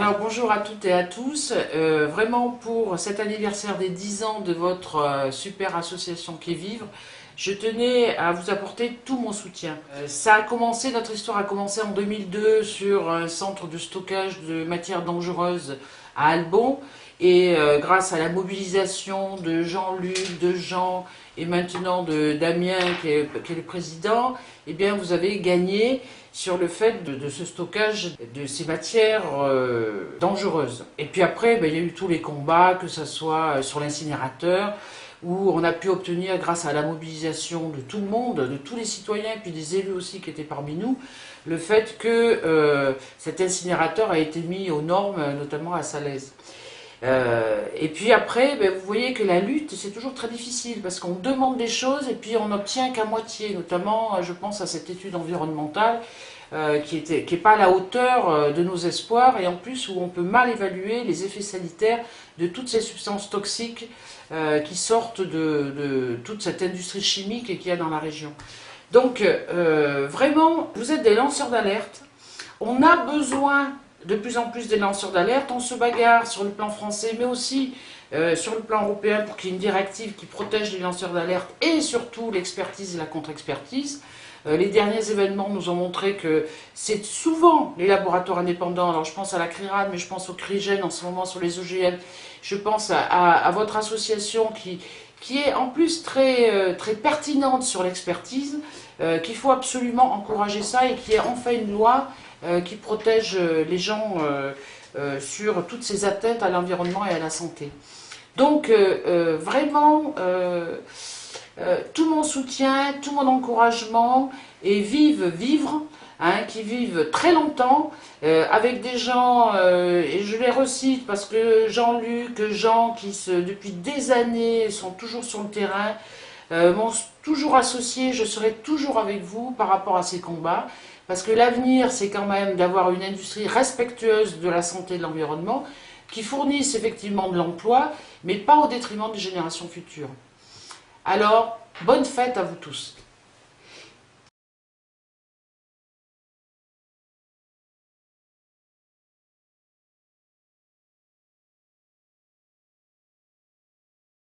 Alors bonjour à toutes et à tous, vraiment pour cet anniversaire des 10 ans de votre super association Quai Vivre, je tenais à vous apporter tout mon soutien. Notre histoire a commencé en 2002 sur un centre de stockage de matières dangereuses à Albon et grâce à la mobilisation de Jean-Luc, de Jean et maintenant de Damien qui est le président, eh bien vous avez gagné sur le fait de ce stockage de ces matières dangereuses. Et puis après, il y a eu tous les combats, que ce soit sur l'incinérateur, où on a pu obtenir, grâce à la mobilisation de tout le monde, de tous les citoyens, et puis des élus aussi qui étaient parmi nous, le fait que cet incinérateur a été mis aux normes, notamment à Salaise. Et puis après, vous voyez que la lutte, c'est toujours très difficile, parce qu'on demande des choses et puis on n'obtient qu'à moitié, notamment, je pense à cette étude environnementale, qui est pas à la hauteur de nos espoirs, et en plus où on peut mal évaluer les effets sanitaires de toutes ces substances toxiques qui sortent de toute cette industrie chimique qu'il y a dans la région. Donc vraiment, vous êtes des lanceurs d'alerte. On a besoin de plus en plus des lanceurs d'alerte. On se bagarre sur le plan français, mais aussi sur le plan européen pour qu'il y ait une directive qui protège les lanceurs d'alerte et surtout l'expertise et la contre-expertise. Les derniers événements nous ont montré que c'est souvent les laboratoires indépendants, alors je pense à la CRIRAD, mais je pense au CRIGEN en ce moment sur les OGM, je pense à votre association qui est en plus très pertinente sur l'expertise, qu'il faut absolument encourager ça et qui est enfin une loi qui protège les gens sur toutes ces atteintes à l'environnement et à la santé. Donc vraiment, tout mon soutien, tout mon encouragement, et vivre, qui vivent très longtemps, avec des gens, et je les recite parce que Jean-Luc, Jean, qui depuis des années sont toujours sur le terrain, m'ont toujours associé, je serai toujours avec vous par rapport à ces combats, parce que l'avenir, c'est quand même d'avoir une industrie respectueuse de la santé et de l'environnement, qui fournisse effectivement de l'emploi, mais pas au détriment des générations futures. Alors, bonne fête à vous tous.